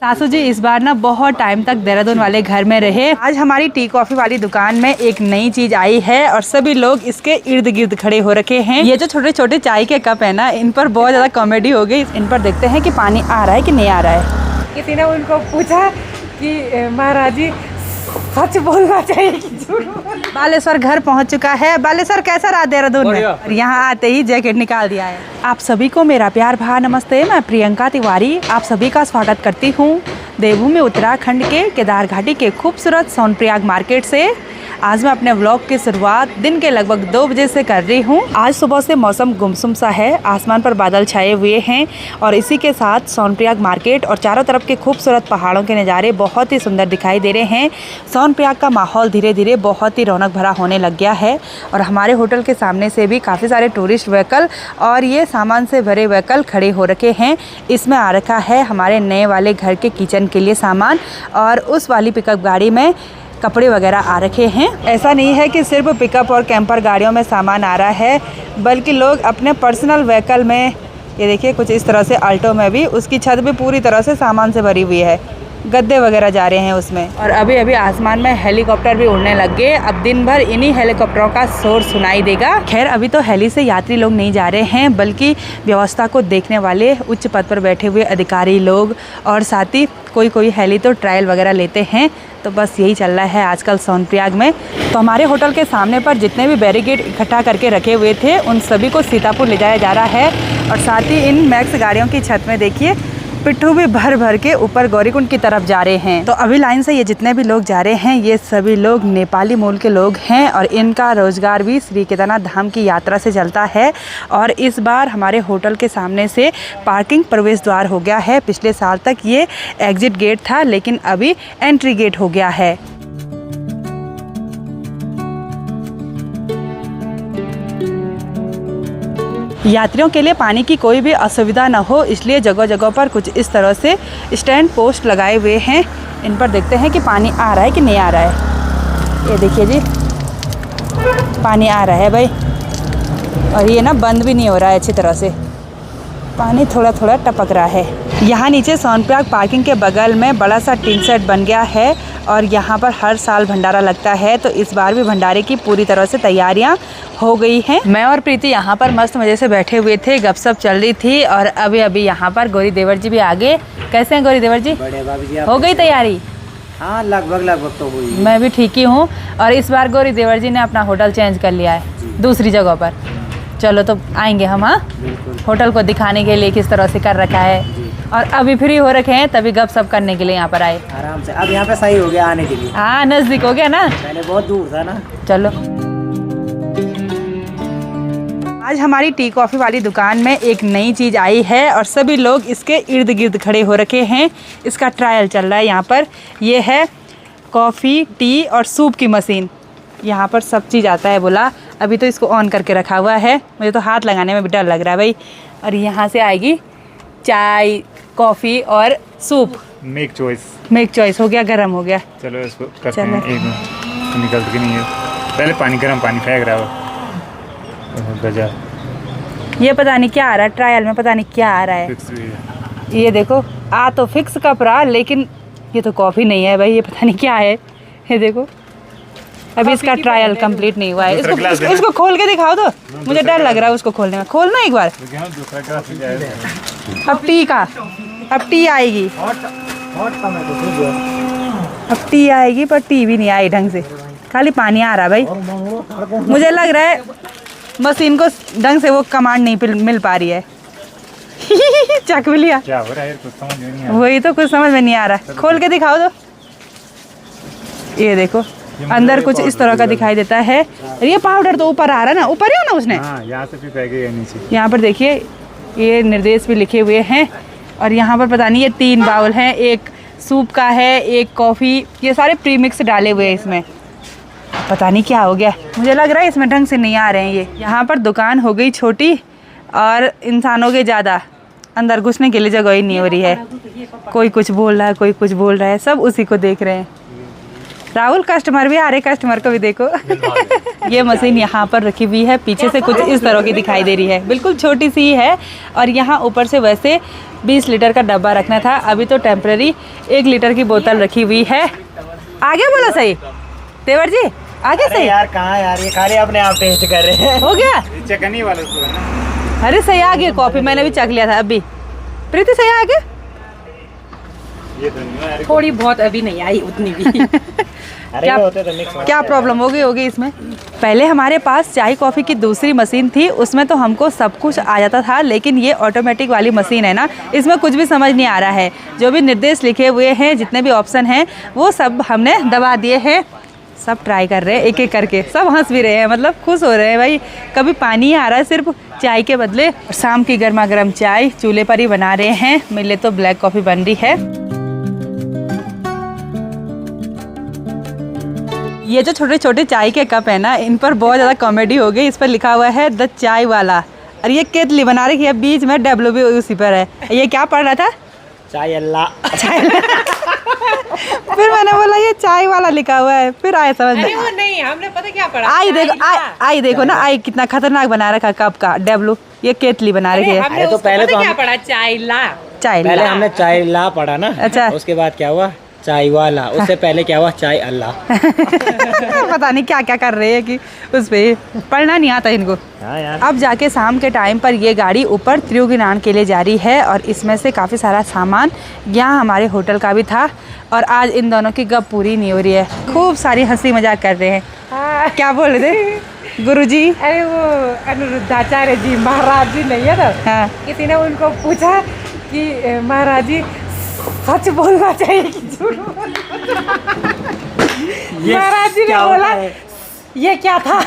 सासू जी इस बार ना बहुत टाइम तक देहरादून वाले घर में रहे। आज हमारी टी कॉफ़ी वाली दुकान में एक नई चीज आई है और सभी लोग इसके इर्द गिर्द खड़े हो रखे हैं। ये जो छोटे छोटे चाय के कप है ना, इन पर बहुत ज्यादा कॉमेडी हो गई। इन पर देखते हैं कि पानी आ रहा है कि नहीं आ रहा है। किसी ने उनको पूछा कि महाराज जी सच बोलना चाहिए कि झूठ। बालेश्वर घर पहुंच चुका है। बालेश्वर कैसा रहा देहरादून में? और यहाँ आते ही जैकेट निकाल दिया है। आप सभी को मेरा प्यार भरा नमस्ते। मैं प्रियंका तिवारी आप सभी का स्वागत करती हूँ देवभूमि उत्तराखंड के केदार घाटी के खूबसूरत सोनप्रयाग मार्केट से। आज मैं अपने व्लॉग की शुरुआत दिन के लगभग 2 बजे से कर रही हूँ। आज सुबह से मौसम गुमसुम सा है, आसमान पर बादल छाए हुए हैं और इसी के साथ सोनप्रयाग मार्केट और चारों तरफ के खूबसूरत पहाड़ों के नज़ारे बहुत ही सुंदर दिखाई दे रहे हैं। सोनप्रयाग का माहौल धीरे धीरे बहुत ही रौनक भरा होने लग गया है और हमारे होटल के सामने से भी काफ़ी सारे टूरिस्ट व्हीकल और ये सामान से भरे व्हीकल खड़े हो रखे हैं। इसमें आ रखा है हमारे नए वाले घर के किचन के लिए सामान और उस वाली पिकअप गाड़ी में कपड़े वगैरह आ रखे हैं। ऐसा नहीं है कि सिर्फ पिकअप और कैंपर गाड़ियों में सामान आ रहा है, बल्कि लोग अपने पर्सनल व्हीकल में, ये देखिए कुछ इस तरह से अल्टो में भी उसकी छत भी पूरी तरह से सामान से भरी हुई है। गद्दे वगैरह जा रहे हैं उसमें। और अभी अभी आसमान में हेलीकॉप्टर भी उड़ने लग गए। अब दिन भर इन्हीं हेलीकॉप्टरों का शोर सुनाई देगा। खैर अभी तो हेली से यात्री लोग नहीं जा रहे हैं, बल्कि व्यवस्था को देखने वाले उच्च पद पर बैठे हुए अधिकारी लोग और साथ ही कोई हेली तो ट्रायल वगैरह लेते हैं। तो बस यही चल रहा है आजकल सोनप्रयाग में। तो हमारे होटल के सामने पर जितने भी बैरिकेड इकट्ठा करके रखे हुए थे उन सभी को सीतापुर ले जाया जा रहा है। और साथ ही इन मैक्स गाड़ियों की छत में देखिए पिट्ठू भी भर भर के ऊपर गौरीकुंड की तरफ जा रहे हैं। तो अभी लाइन से ये जितने भी लोग जा रहे हैं ये सभी लोग नेपाली मूल के लोग हैं और इनका रोजगार भी श्री केदारनाथ धाम की यात्रा से चलता है। और इस बार हमारे होटल के सामने से पार्किंग प्रवेश द्वार हो गया है। पिछले साल तक ये एग्जिट गेट था, लेकिन अभी एंट्री गेट हो गया है। यात्रियों के लिए पानी की कोई भी असुविधा न हो, इसलिए जगह जगह पर कुछ इस तरह से स्टैंड पोस्ट लगाए हुए हैं। इन पर देखते हैं कि पानी आ रहा है कि नहीं आ रहा है। ये देखिए जी पानी आ रहा है भाई, और ये ना बंद भी नहीं हो रहा है अच्छी तरह से, पानी थोड़ा थोड़ा टपक रहा है। यहाँ नीचे सोनप्रयाग पार्किंग के बगल में बड़ा सा टीन सेट बन गया है और यहाँ पर हर साल भंडारा लगता है। तो इस बार भी भंडारे की पूरी तरह से तैयारियाँ हो गई हैं। मैं और प्रीति यहाँ पर मस्त मज़े से बैठे हुए थे, गपशप चल रही थी और अभी अभी यहाँ पर गौरी देवर जी भी आ गए। कैसे हैं गौरी देवर जी? हो गई तैयारी? हाँ लगभग तो हुई। मैं भी ठीक ही हूँ। और इस बार गौरी देवर जी ने अपना होटल चेंज कर लिया है दूसरी जगह पर। चलो तो आएंगे हम, हाँ होटल को दिखाने के लिए किस तरह से कर रखा है। और अभी फ्री हो रखे हैं तभी गपशप करने के लिए यहाँ पर आए आराम से। अब यहाँ पे सही हो गया आने के लिए। हाँ नज़दीक हो गया ना, पहले बहुत दूर था ना। चलो। आज हमारी टी कॉफ़ी वाली दुकान में एक नई चीज़ आई है और सभी लोग इसके इर्द गिर्द खड़े हो रखे हैं। इसका ट्रायल चल रहा है यहाँ पर। ये है कॉफ़ी, टी और सूप की मशीन। यहाँ पर सब चीज़ आता है बोला। अभी तो इसको ऑन करके रखा हुआ है, मुझे तो हाथ लगाने में भी डर लग रहा है भाई। और यहाँ से आएगी चाय, कॉफ़ी और सूप। मेक चॉइस हो गया, गर्म हो गया। चलो इसको करते हैं। एक मिनट निकल के नहीं है, पहले पानी गर्म पानी फेंक रहा हो गजा। ये पता नहीं क्या आ रहा है ट्रायल में, पता नहीं क्या आ रहा है। ये देखो आ तो फिक्स कप रहा, लेकिन ये तो कॉफ़ी नहीं है भाई, ये पता नहीं क्या है। ये देखो अभी इसका ट्रायल कंप्लीट नहीं हुआ है। इसको खोल के दिखाओ तो, मुझे डर लग रहा है उसको खोलने में। खोलना एक बार। अब टी आएगी, अब टी आएगी पर टी भी नहीं आई ढंग से, खाली पानी आ रहा भाई। मुझे लग रहा है मशीन को ढंग से वो कमांड नहीं मिल पा रही है। चक भी लिया, क्या हो रहा है? कुछ समझ में नहीं आ रहा। वही तो कुछ समझ में नहीं आ रहा। खोल के दिखाओ तो। ये देखो अंदर कुछ इस तरह का दिखाई देता है। ये पाउडर तो ऊपर आ रहा है ना, ऊपर ही हो ना उसने। यहाँ से भी फेंकेगा नीचे। यहाँ पर देखिए ये निर्देश भी लिखे हुए हैं और यहाँ पर पता नहीं ये 3 बाउल हैं, एक सूप का है, एक कॉफ़ी, ये सारे प्रीमिक्स डाले हुए हैं इसमें। पता नहीं क्या हो गया, मुझे लग रहा है इसमें ढंग से नहीं आ रहे हैं ये। यहाँ पर दुकान हो गई छोटी और इंसानों के ज़्यादा, अंदर घुसने के लिए जगह ही नहीं हो रही है। कोई कुछ बोल रहा है, कोई कुछ बोल रहा है, सब उसी को देख रहे हैं। राहुल कस्टमर भी आ रहे, कस्टमर को भी देखो। ये मशीन यहाँ पर रखी हुई है, पीछे से कुछ इस तरह की दिखाई दे रही है, बिल्कुल छोटी सी है। और यहाँ ऊपर से वैसे 20 लीटर का डब्बा रखना था, अभी तो टेम्पररी 1 लीटर की बोतल रखी हुई है। आगे बोलो सही देवर जी, आगे सही। यार कहाँ यार, ये खाली अपने आप टेस्ट कर रहे हैं। हो गया चकनी वाला उसको है ना। अरे सही आ गया, कॉफी मैंने भी चख लिया था अभी। प्रीति सही आ गया। ये तो नहीं है यार। थोड़ी बहुत अभी नहीं आई उतनी भी। अरे क्या- ये होते तो मिक्स क्या प्रॉब्लम होगी इसमें। पहले हमारे पास चाय कॉफ़ी की दूसरी मशीन थी, उसमें तो हमको सब कुछ आ जाता था, लेकिन ये ऑटोमेटिक वाली मशीन है ना, इसमें कुछ भी समझ नहीं आ रहा है। जो भी निर्देश लिखे हुए हैं, जितने भी ऑप्शन हैं, वो सब हमने दबा दिए हैं। सब ट्राई कर रहे हैं एक एक करके, सब हंस भी रहे हैं, मतलब खुश हो रहे हैं भाई। कभी पानी आ रहा है सिर्फ चाय के बदले। शाम की गर्मा गर्म चाय चूल्हे पर ही बना रहे हैं, मिले तो ब्लैक कॉफ़ी बन रही है। ये जो छोटे छोटे चाय के कप है ना, इन पर बहुत ज़्यादा कॉमेडी हो गई। इस पर लिखा हुआ है द चाय वाला, और ये केतली बना रखी है, बीच में डब्ल्यू भी उसी पर है। ये क्या पढ़ रहा था? चाय अल्लाह। फिर मैंने बोला ये चाय वाला लिखा हुआ है, फिर आए समझ अरे में। वो नहीं, हमने पता क्या पढ़ा। आई देखो, आई देखो ना, आई कितना खतरनाक बना रखा कप का डब्ल्यू, ये केतली बना रखी है। हमने अरे तो उसको पहले पता तो क्या हम- पढ़ा, चाय ला। चाय पहले ला। हमने चाय ला पढ़ा ना। अच्छा। उसके बाद क्या हुआ, चाय वाला। उससे पहले क्या हुआ, चाय अल्लाह। पता नहीं क्या क्या कर रहे हैं कि उस पे पढ़ना नहीं आता इनको। हाँ यार। अब जाके शाम के टाइम पर ये गाड़ी ऊपर त्रियुगिनान के लिए जा रही है, और इसमें से काफ़ी सारा सामान यहाँ हमारे होटल का भी था। और आज इन दोनों की गप पूरी नहीं हो रही है, खूब सारी हंसी मजाक कर रहे हैं। हाँ। क्या बोल रहे थे गुरुजी? अरे वो अनिरुद्धाचार्य जी महाराज जी नहीं है ना, हाँ। किसी ने उनको पूछा कि महाराज जी सच बोलना चाहिए कि झूठ बोलना। महाराज जी ने क्या बोला होता है? ये क्या था।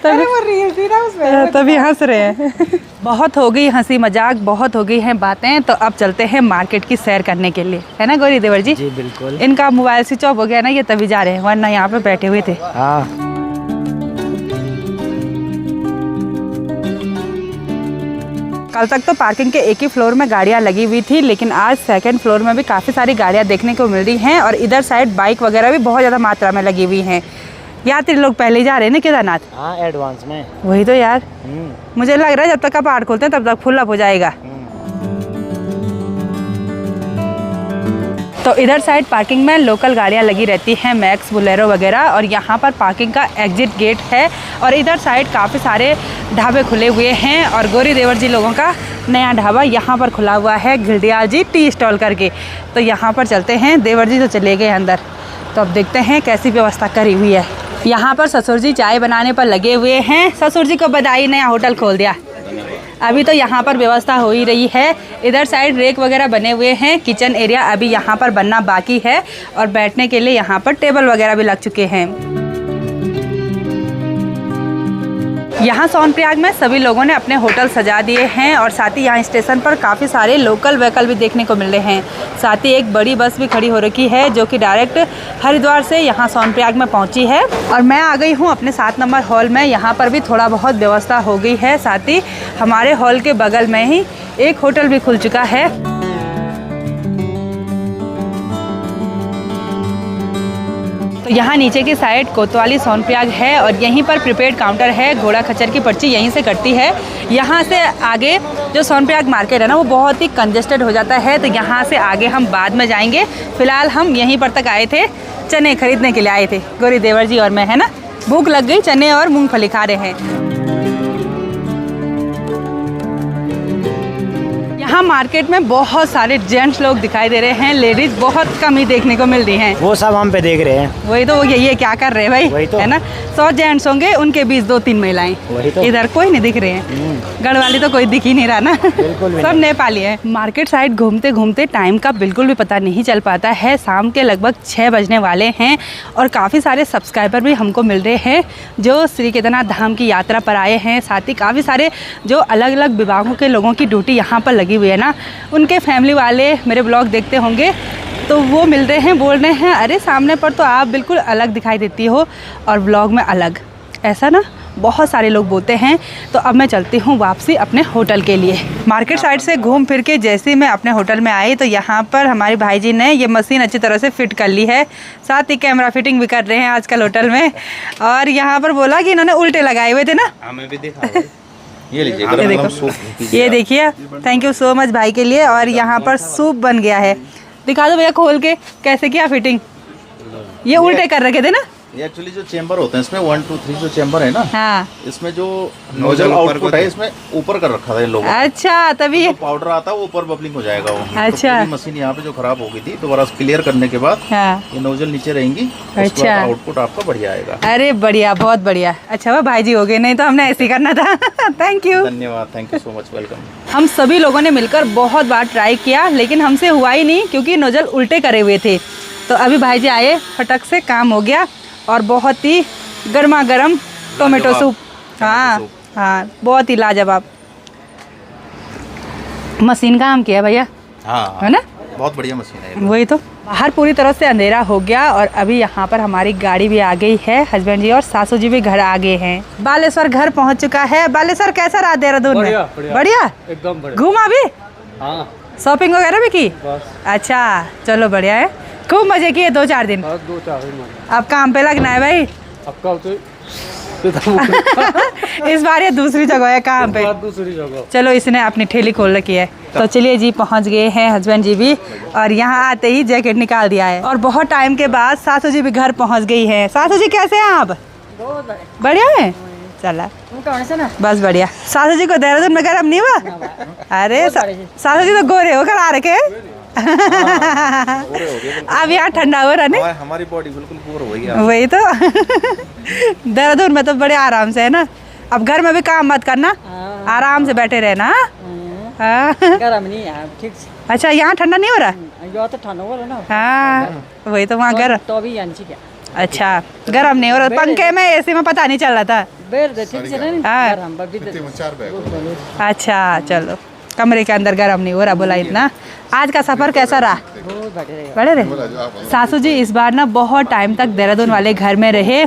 अरे वो रील थी ना उसमें। तभी हंस रहे हैं। बहुत हो गई हंसी मजाक, बहुत हो गई हैं बातें, तो अब चलते हैं मार्केट की सैर करने के लिए, है ना गौरी देवर जी? जी बिल्कुल। इनका मोबाइल स्विच ऑफ हो गया ना, ये तभी जा रहे हैं, वरना यहाँ पे बैठे हुए थे। हाँ। कल तक तो पार्किंग के एक ही फ्लोर में गाड़ियाँ लगी हुई थी, लेकिन आज सेकंड फ्लोर में भी काफ़ी सारी गाड़ियाँ देखने को मिल रही हैं, और इधर साइड बाइक वगैरह भी बहुत ज़्यादा मात्रा में लगी हुई हैं। यात्री लोग पहले ही जा रहे हैं ना केदारनाथ। हाँ एडवांस में। वही तो यार, मुझे लग रहा है जब तक का पहाड़ खोलते हैं तब तक फुल अप हो जाएगा। तो इधर साइड पार्किंग में लोकल गाड़ियाँ लगी रहती हैं, मैक्स, बोलेरो वगैरह, और यहाँ पर पार्किंग का एग्जिट गेट है। और इधर साइड काफ़ी सारे ढाबे खुले हुए हैं, और गौरी देवर जी लोगों का नया ढाबा यहाँ पर खुला हुआ है, घिल्डियाल जी टी स्टॉल करके। तो यहाँ पर चलते हैं, देवर जी तो चले गए अंदर, तो अब देखते हैं कैसी व्यवस्था करी हुई है। यहाँ पर ससुर जी चाय बनाने पर लगे हुए हैं। ससुर जी को बधाई, नया होटल खोल दिया। अभी तो यहाँ पर व्यवस्था हो ही रही है। इधर साइड रेक वगैरह बने हुए हैं, किचन एरिया अभी यहाँ पर बनना बाकी है, और बैठने के लिए यहाँ पर टेबल वगैरह भी लग चुके हैं। यहाँ सोनप्रयाग में सभी लोगों ने अपने होटल सजा दिए हैं, और साथ ही यहाँ स्टेशन पर काफ़ी सारे लोकल व्हीकल भी देखने को मिल रहे हैं। साथ ही एक बड़ी बस भी खड़ी हो रखी है, जो कि डायरेक्ट हरिद्वार से यहाँ सोनप्रयाग में पहुँची है। और मैं आ गई हूँ अपने 7 नंबर हॉल में। यहाँ पर भी थोड़ा बहुत व्यवस्था हो गई है। साथ ही हमारे हॉल के बगल में ही एक होटल भी खुल चुका है। तो यहाँ नीचे की साइड कोतवाली सोनप्रयाग है, और यहीं पर प्रीपेड काउंटर है। घोड़ा खच्चर की पर्ची यहीं से कटती है। यहाँ से आगे जो सोनप्रयाग मार्केट है ना, वो बहुत ही कंजेस्टेड हो जाता है, तो यहाँ से आगे हम बाद में जाएंगे। फिलहाल हम यहीं पर तक आए थे, चने खरीदने के लिए आए थे, गौरी देवर जी और मैं, है ना। भूख लग गई, चने और मूंगफली खा रहे हैं। यहाँ मार्केट में बहुत सारे जेंट्स लोग दिखाई दे रहे हैं, लेडीज बहुत कम ही देखने को मिल रही हैं। वो सब हम पे देख रहे हैं। वही तो, ये क्या कर रहे हैं भाई, वही तो। है ना। 100 जेंट्स होंगे, उनके बीच 2-3 महिलाएं। वही तो। इधर कोई नहीं दिख रहे हैं। गढ़वाली तो कोई दिख ही नहीं रहा ना, बिल्कुल भी सब नहीं। नेपाली है। मार्केट साइड घूमते घूमते टाइम का बिल्कुल भी पता नहीं चल पाता है। शाम के लगभग 6 बजने वाले हैं, और काफ़ी सारे सब्सक्राइबर भी हमको मिल रहे हैं जो श्री केदारनाथ धाम की यात्रा पर आए हैं। साथ ही काफ़ी सारे जो अलग अलग विभागों के लोगों की ड्यूटी यहाँ पर लगी हुई है ना, उनके फैमिली वाले मेरे ब्लॉग देखते होंगे, तो वो मिल रहे हैं, बोल रहे हैं अरे सामने पर तो आप बिल्कुल अलग दिखाई देती हो और ब्लॉग में अलग, ऐसा ना बहुत सारे लोग बोलते हैं। तो अब मैं चलती हूँ वापसी अपने होटल के लिए। मार्केट साइड से घूम फिर के जैसे ही मैं अपने होटल में आई तो यहाँ पर हमारे भाई जी ने ये मशीन अच्छी तरह से फिट कर ली है, साथ ही कैमरा फिटिंग भी कर रहे हैं आजकल होटल में। और यहाँ पर बोला कि इन्होंने उल्टे लगाए हुए थे ना, हमें भी दिखा ये लीजिए ये देखो, ये देखिए, थैंक यू सो मच भाई के लिए। और यहाँ पर सूप बन गया है, दिखा दो भैया खोल के कैसे किया फिटिंग। ये उल्टे कर रखे थे ना, ये एक्चुअली जो चेंबर होते हैं इसमें 1 2 3 जो चेंबर है ना, हाँ इसमें जो नोजल आउटपुट है इसमें ऊपर कर रखा था ये लोगों ने। अच्छा, तभी जो पाउडर आता है वो ऊपर बबलिंग हो जाएगा वो। अच्छा। तो मशीन यहाँ पे जो खराब हो गई थी दोबारा क्लियर करने के बाद हाँ, ये नोजल नीचे रहेंगी। अच्छा। आउटपुट आपका बढ़िया आएगा। अरे बढ़िया, बहुत बढ़िया। अच्छा वो भाई जी हो गए, नहीं तो हमने ऐसे ही करना था। थैंक यू, धन्यवाद, thank you so much, welcome. हम सभी लोगों ने मिलकर बहुत बार ट्राई किया लेकिन हमसे हुआ ही नहीं क्योंकि नोजल उल्टे करे हुए थे। तो अभी भाई जी आए, फटक से काम हो गया और बहुत ही गर्मा गर्म टोमेटो सूप। हाँ हाँ, बहुत ही लाजवाब मशीन का काम किया भैया, हाँ है ना, बहुत बढ़िया मशीन है। वही तो। बाहर पूरी तरह से अंधेरा हो गया और अभी यहाँ पर हमारी गाड़ी भी आ गई है। हस्बैंड जी और सासू जी भी घर आ गए हैं। बालेश्वर घर पहुँच चुका है। बालेश्वर कैसा रहा देहरादून में? बढ़िया, एकदम बढ़िया। घूमा भी, हाँ शॉपिंग वगैरह भी की? बस अच्छा चलो बढ़िया है, खूब मजे किए 2-4 दिन। 2-4 दिन अब काम पे लगना है भाई। अब कब तो इस बार ये दूसरी जगह है काम पे। दूसरी जगह। चलो इसने अपनी ठेली खोल रखी है। तो चलिए जी, पहुंच गए हैं हस्बैंड जी भी और यहाँ आते ही जैकेट निकाल दिया है। और बहुत टाइम के बाद सासू जी भी घर पहुंच गई हैं। सासू जी कैसे हैं आप? बढ़िया है, चला बस बढ़िया। सासू जी को देहरादून में गर्म नहीं हुआ? अरे सासू जी तो गोरे होकर आ रखे अब यहाँ ठंडा हो रहा नहीं, हमारी बॉडी बिल्कुल पूरा हो गई। वही तो। देहरादून में तो बड़े आराम से है ना। अब घर में भी काम मत करना, आराम से बैठे रहना। हाँ। गरम नहीं है, ठीक से। अच्छा, यहाँ ठंडा नहीं हो रहा? यहाँ तो ठंडा हो रहा ना। हाँ वही तो, वहाँ गर्म। तो भी यांची क्या? अच्छा, गर्म नहीं हो रहा, पंखे में एसी में पता नहीं चल रहा था। बेर दे ठीक से नहीं। हाँ। गरम बबी दे। अच्छा चलो, कमरे के अंदर गर्म नहीं हो रहा बोला इतना। आज का सफ़र कैसा रहा? बहुत बढ़िया। बड़े रहे सासू जी इस बार ना, बहुत टाइम तक देहरादून वाले घर में रहे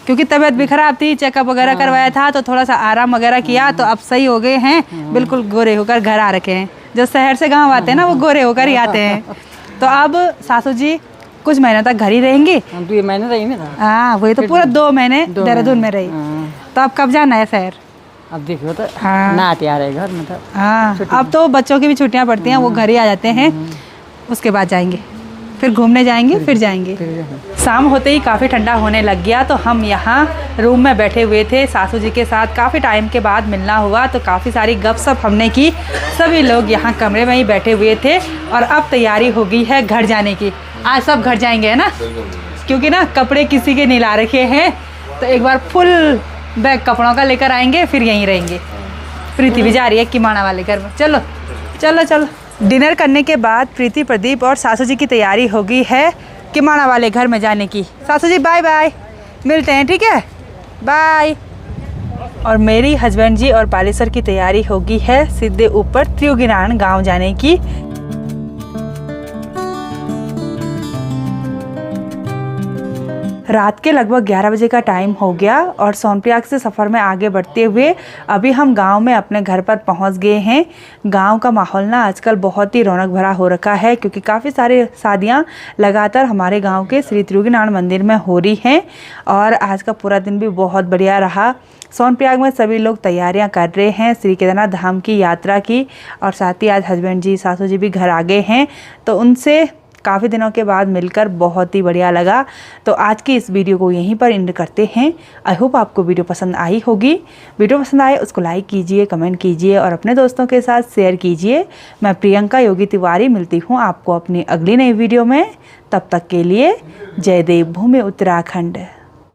क्योंकि तबीयत भी खराब थी, चेकअप वगैरह करवाया था तो थोड़ा सा आराम वगैरह किया तो अब सही हो गए हैं, बिल्कुल गोरे होकर घर आ रखे हैं। जो शहर से गांव आते हैं ना वो गोरे होकर ही आते हैं। तो अब सासू जी कुछ महीने तक घर ही रहेंगे। 2 महीने रही ना। हाँ वही तो, पूरा 2 महीने देहरादून में रही। तो अब कब जाना है शहर? अब देखो तो हाँ। ना आ रहे घर में तो। हाँ, अब तो बच्चों की भी छुट्टियां पड़ती हैं, वो घर ही आ जाते हैं। उसके बाद जाएंगे, फिर घूमने जाएंगे, फिर जाएंगे। शाम होते ही काफ़ी ठंडा होने लग गया तो हम यहाँ रूम में बैठे हुए थे सासू जी के साथ। काफ़ी टाइम के बाद मिलना हुआ तो काफ़ी सारी गपशप हमने की। सभी लोग यहाँ कमरे में ही बैठे हुए थे और अब तैयारी हो गई है घर जाने की। आज सब घर जाएंगे है ना, क्योंकि ना कपड़े किसी के नहीं ला रखे हैं तो एक बार फुल बैग कपड़ों का लेकर आएंगे, फिर यहीं रहेंगे। प्रीति भी जा रही है किमाना वाले घर में। चलो चलो चलो। डिनर करने के बाद प्रीति, प्रदीप और सासू जी की तैयारी हो गई है किमाना वाले घर में जाने की। सासू जी बाय बाय, मिलते हैं, ठीक है, बाय। और मेरी हस्बैंड जी और बालेश्वर की तैयारी हो गई है सीधे ऊपर त्रियुगिनान गांव जाने की। रात के लगभग 11 बजे का टाइम हो गया और सोनप्रयाग से सफ़र में आगे बढ़ते हुए अभी हम गांव में अपने घर पर पहुंच गए हैं। गांव का माहौल ना आजकल बहुत ही रौनक भरा हो रखा है क्योंकि काफ़ी सारी शादियां लगातार हमारे गांव के श्री त्रियुगिनान मंदिर में हो रही हैं और आज का पूरा दिन भी बहुत बढ़िया रहा। सोनप्रयाग में सभी लोग तैयारियां कर रहे हैं श्री केदारनाथ धाम की यात्रा की और साथ ही आज हस्बैंड जी, सासू जी भी घर आ गए हैं तो उनसे काफ़ी दिनों के बाद मिलकर बहुत ही बढ़िया लगा। तो आज की इस वीडियो को यहीं पर एंड करते हैं। आई होप आपको वीडियो पसंद आई होगी। वीडियो पसंद आए उसको लाइक कीजिए, कमेंट कीजिए और अपने दोस्तों के साथ शेयर कीजिए। मैं प्रियंका योगी तिवारी मिलती हूँ आपको अपनी अगली नई वीडियो में। तब तक के लिए जय देव भूमि उत्तराखंड।